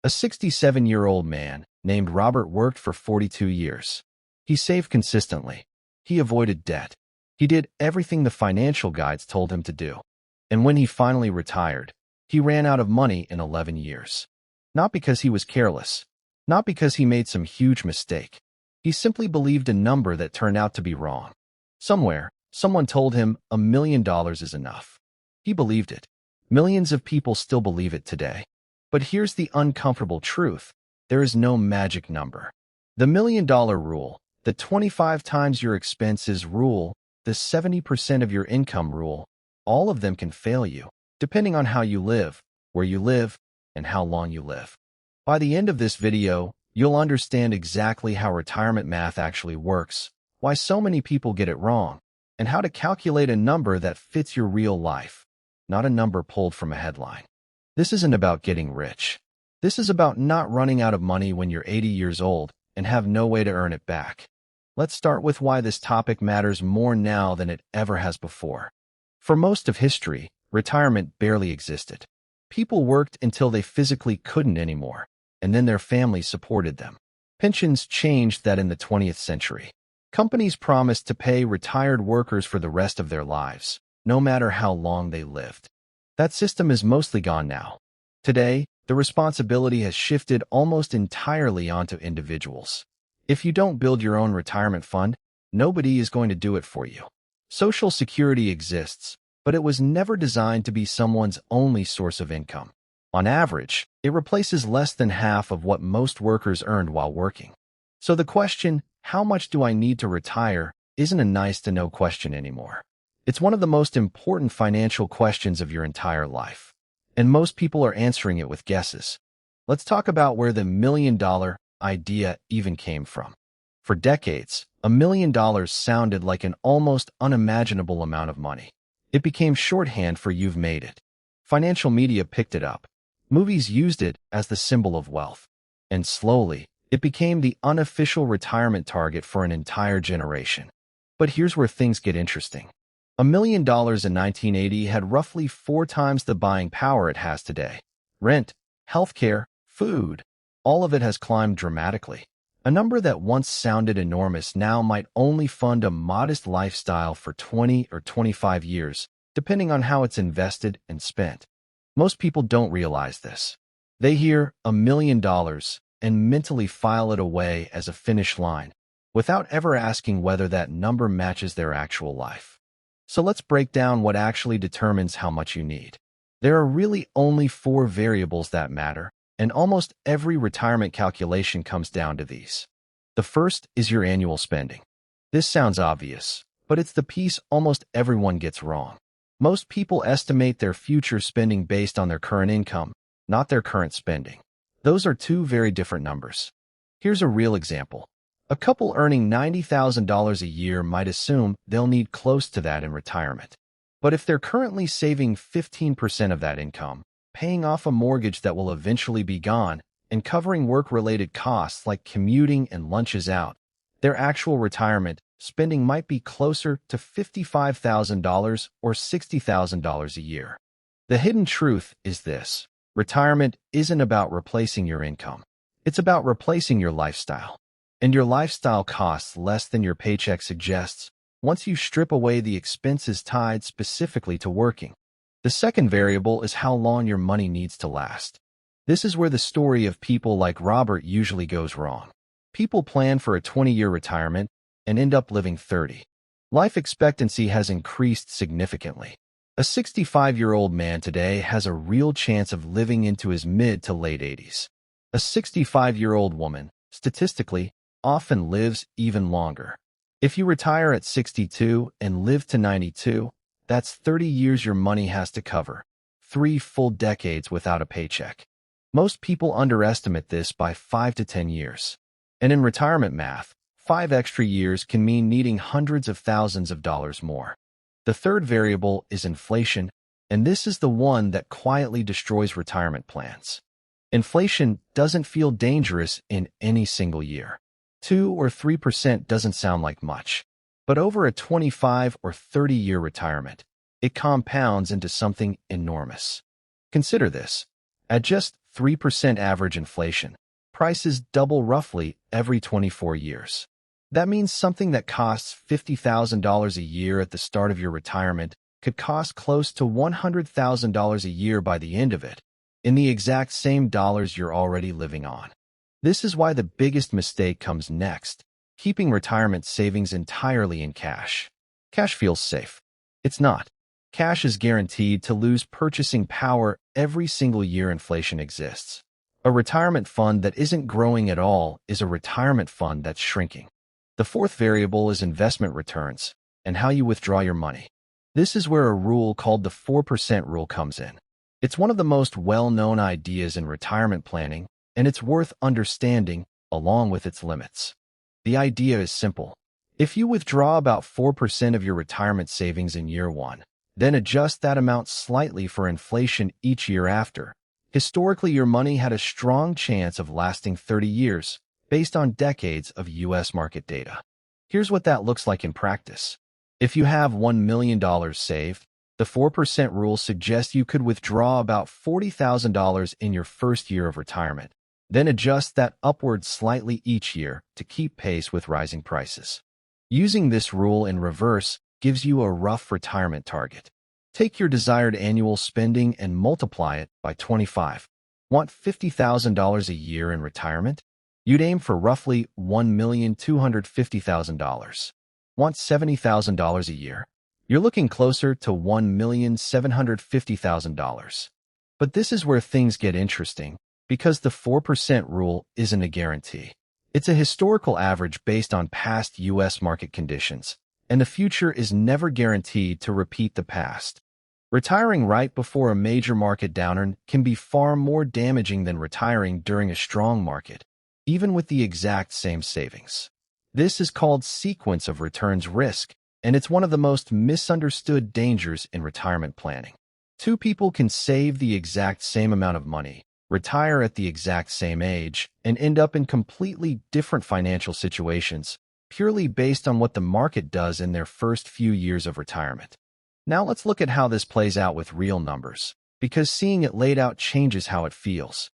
A 67-year-old man named Robert worked for 42 years. He saved consistently. He avoided debt. He did everything the financial guides told him to do. And when he finally retired, he ran out of money in 11 years. Not because he was careless, not because he made some huge mistake. He simply believed a number that turned out to be wrong. Somewhere, someone told him $1 million is enough. He believed it. Millions of people still believe it today. But here's the uncomfortable truth. There is no magic number. The $1 million rule, the 25 times your expenses rule, the 70% of your income rule, all of them can fail you, depending on how you live, where you live, and how long you live. By the end of this video, you'll understand exactly how retirement math actually works, why so many people get it wrong, and how to calculate a number that fits your real life, not a number pulled from a headline. This isn't about getting rich. This is about not running out of money when you're 80 years old and have no way to earn it back. Let's start with why this topic matters more now than it ever has before. For most of history, retirement barely existed. People worked until they physically couldn't anymore, and then their families supported them. Pensions changed that in the 20th century. Companies promised to pay retired workers for the rest of their lives, no matter how long they lived. That system is mostly gone now. Today, the responsibility has shifted almost entirely onto individuals. If you don't build your own retirement fund, nobody is going to do it for you. Social Security exists, but it was never designed to be someone's only source of income. On average, it replaces less than half of what most workers earned while working. So the question, how much do I need to retire, isn't a nice-to-know question anymore. It's one of the most important financial questions of your entire life. And most people are answering it with guesses. Let's talk about where the $1 million idea even came from. For decades, $1 million sounded like an almost unimaginable amount of money. It became shorthand for "you've made it." Financial media picked it up. Movies used it as the symbol of wealth. And slowly, it became the unofficial retirement target for an entire generation. But here's where things get interesting. $1 million in 1980 had roughly 4 times the buying power it has today. Rent, healthcare, food, all of it has climbed dramatically. A number that once sounded enormous now might only fund a modest lifestyle for 20 or 25 years, depending on how it's invested and spent. Most people don't realize this. They hear $1 million and mentally file it away as a finish line, without ever asking whether that number matches their actual life. So let's break down what actually determines how much you need. There are really only 4 variables that matter, and almost every retirement calculation comes down to these. The first is your annual spending. This sounds obvious, but it's the piece almost everyone gets wrong. Most people estimate their future spending based on their current income, not their current spending. Those are 2 very different numbers. Here's a real example. A couple earning $90,000 a year might assume they'll need close to that in retirement. But if they're currently saving 15% of that income, paying off a mortgage that will eventually be gone, and covering work-related costs like commuting and lunches out, their actual retirement spending might be closer to $55,000 or $60,000 a year. The hidden truth is this: retirement isn't about replacing your income. It's about replacing your lifestyle. And your lifestyle costs less than your paycheck suggests once you strip away the expenses tied specifically to working. The second variable is how long your money needs to last. This is where the story of people like Robert usually goes wrong. People plan for a 20-year retirement and end up living 30. Life expectancy has increased significantly. A 65-year-old man today has a real chance of living into his mid to late 80s. A 65-year-old woman, statistically, often lives even longer. If you retire at 62 and live to 92, that's 30 years your money has to cover, 3 full decades without a paycheck. Most people underestimate this by 5 to 10 years. And in retirement math, 5 extra years can mean needing hundreds of thousands of dollars more. The third variable is inflation, and this is the one that quietly destroys retirement plans. Inflation doesn't feel dangerous in any single year. 2 or 3% doesn't sound like much. But over a 25 or 30-year retirement, it compounds into something enormous. Consider this. At just 3% average inflation. Prices double roughly every 24 years. That means something that costs $50,000 a year at the start of your retirement could cost close to $100,000 a year by the end of it, in the exact same dollars you're already living on. This is why the biggest mistake comes next: keeping retirement savings entirely in cash. Cash feels safe. It's not. Cash is guaranteed to lose purchasing power every single year inflation exists. A retirement fund that isn't growing at all is a retirement fund that's shrinking. The fourth variable is investment returns and how you withdraw your money. This is where a rule called the 4% rule comes in. It's one of the most well-known ideas in retirement planning, and it's worth understanding along with its limits. The idea is simple. If you withdraw about 4% of your retirement savings in year one, then adjust that amount slightly for inflation each year after, historically your money had a strong chance of lasting 30 years based on decades of U.S. market data. Here's what that looks like in practice. If you have $1 million saved, the 4% rule suggests you could withdraw about $40,000 in your first year of retirement, then adjust that upward slightly each year to keep pace with rising prices. Using this rule in reverse gives you a rough retirement target. Take your desired annual spending and multiply it by 25. Want $50,000 a year in retirement? You'd aim for roughly $1,250,000. Want $70,000 a year? You're looking closer to $1,750,000. But this is where things get interesting, because the 4% rule isn't a guarantee. It's a historical average based on past U.S. market conditions, and the future is never guaranteed to repeat the past. Retiring right before a major market downturn can be far more damaging than retiring during a strong market, even with the exact same savings. This is called sequence of returns risk, and it's one of the most misunderstood dangers in retirement planning. Two people can save the exact same amount of money, retire at the exact same age, and end up in completely different financial situations, purely based on what the market does in their first few years of retirement. Now let's look at how this plays out with real numbers, because seeing it laid out changes how it feels.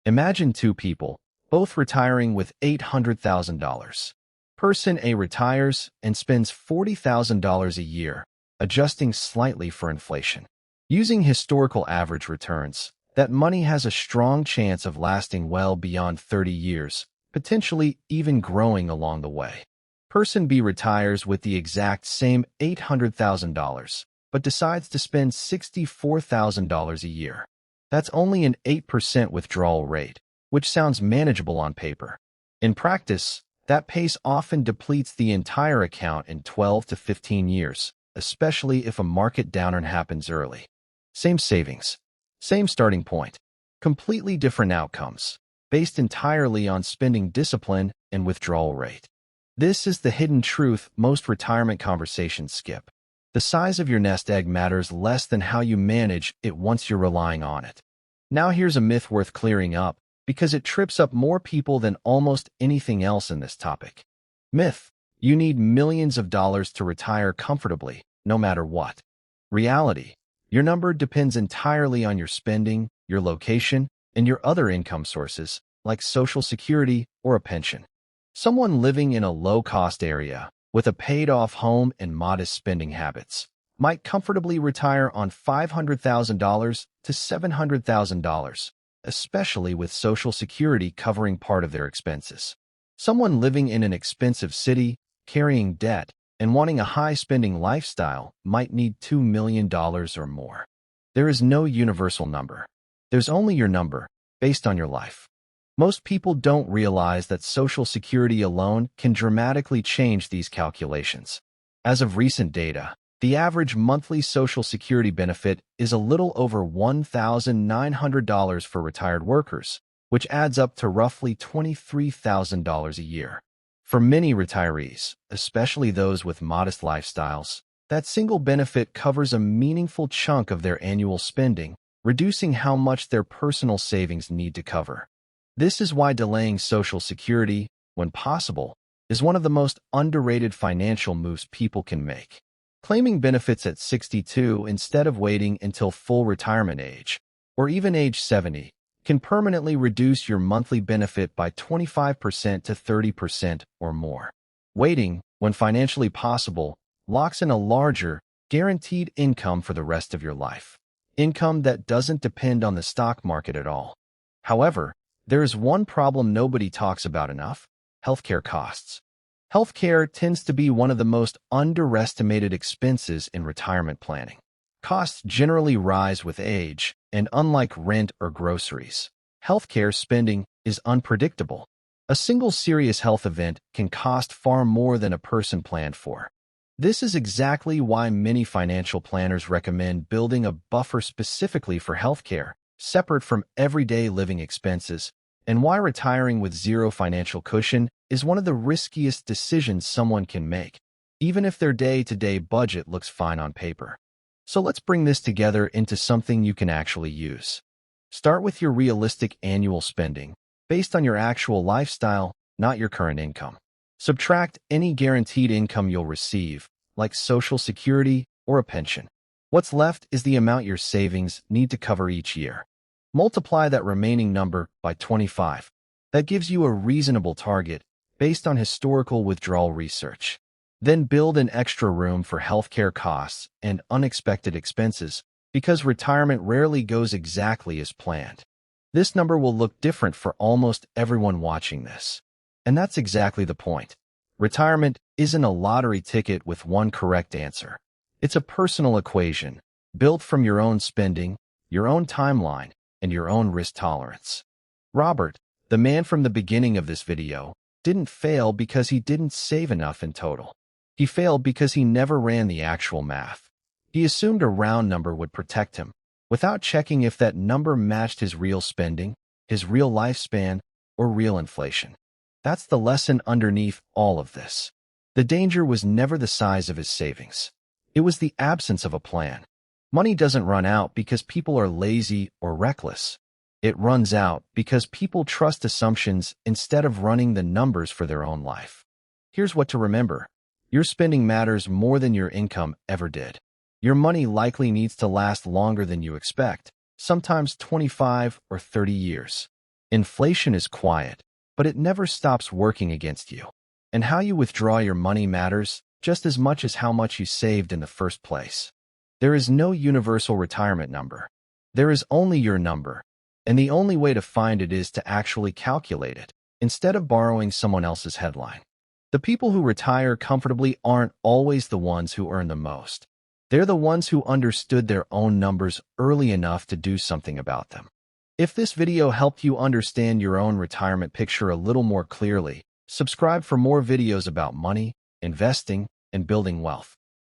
Imagine two people, both retiring with $800,000. Person A retires and spends $40,000 a year, adjusting slightly for inflation. Using historical average returns, that money has a strong chance of lasting well beyond 30 years, potentially even growing along the way. Person B retires with the exact same $800,000, but decides to spend $64,000 a year. That's only an 8% withdrawal rate, which sounds manageable on paper. In practice, that pace often depletes the entire account in 12 to 15 years, especially if a market downturn happens early. Same savings, same starting point, completely different outcomes, based entirely on spending discipline and withdrawal rate. This is the hidden truth most retirement conversations skip. The size of your nest egg matters less than how you manage it once you're relying on it. Now here's a myth worth clearing up, because it trips up more people than almost anything else in this topic. Myth: you need millions of dollars to retire comfortably, no matter what. Reality: your number depends entirely on your spending, your location, and your other income sources, like Social Security or a pension. Someone living in a low-cost area, with a paid-off home and modest spending habits, might comfortably retire on $500,000 to $700,000, especially with Social Security covering part of their expenses. Someone living in an expensive city, carrying debt, and wanting a high-spending lifestyle might need $2 million or more. There is no universal number. There's only your number, based on your life. Most people don't realize that Social Security alone can dramatically change these calculations. As of recent data, the average monthly Social Security benefit is a little over $1,900 for retired workers, which adds up to roughly $23,000 a year. For many retirees, especially those with modest lifestyles, that single benefit covers a meaningful chunk of their annual spending, reducing how much their personal savings need to cover. This is why delaying Social Security, when possible, is one of the most underrated financial moves people can make. Claiming benefits at 62 instead of waiting until full retirement age, or even age 70, can permanently reduce your monthly benefit by 25% to 30% or more. Waiting, when financially possible, locks in a larger, guaranteed income for the rest of your life. Income that doesn't depend on the stock market at all. However, there is one problem nobody talks about enough: healthcare costs. Healthcare tends to be one of the most underestimated expenses in retirement planning. Costs generally rise with age, and unlike rent or groceries, healthcare spending is unpredictable. A single serious health event can cost far more than a person planned for. This is exactly why many financial planners recommend building a buffer specifically for healthcare, separate from everyday living expenses, and why retiring with zero financial cushion is one of the riskiest decisions someone can make, even if their day-to-day budget looks fine on paper. So let's bring this together into something you can actually use. Start with your realistic annual spending, based on your actual lifestyle, not your current income. Subtract any guaranteed income you'll receive, like Social Security or a pension. What's left is the amount your savings need to cover each year. Multiply that remaining number by 25. That gives you a reasonable target based on historical withdrawal research. Then build an extra room for healthcare costs and unexpected expenses, because retirement rarely goes exactly as planned. This number will look different for almost everyone watching this. And that's exactly the point. Retirement isn't a lottery ticket with one correct answer. It's a personal equation, built from your own spending, your own timeline, and your own risk tolerance. Robert, the man from the beginning of this video, didn't fail because he didn't save enough in total. He failed because he never ran the actual math. He assumed a round number would protect him, without checking if that number matched his real spending, his real lifespan, or real inflation. That's the lesson underneath all of this. The danger was never the size of his savings. It was the absence of a plan. Money doesn't run out because people are lazy or reckless. It runs out because people trust assumptions instead of running the numbers for their own life. Here's what to remember. Your spending matters more than your income ever did. Your money likely needs to last longer than you expect, sometimes 25 or 30 years. Inflation is quiet, but it never stops working against you. And how you withdraw your money matters just as much as how much you saved in the first place. There is no universal retirement number. There is only your number, and the only way to find it is to actually calculate it, instead of borrowing someone else's headline. The people who retire comfortably aren't always the ones who earn the most. They're the ones who understood their own numbers early enough to do something about them. If this video helped you understand your own retirement picture a little more clearly, subscribe for more videos about money, investing, and building wealth.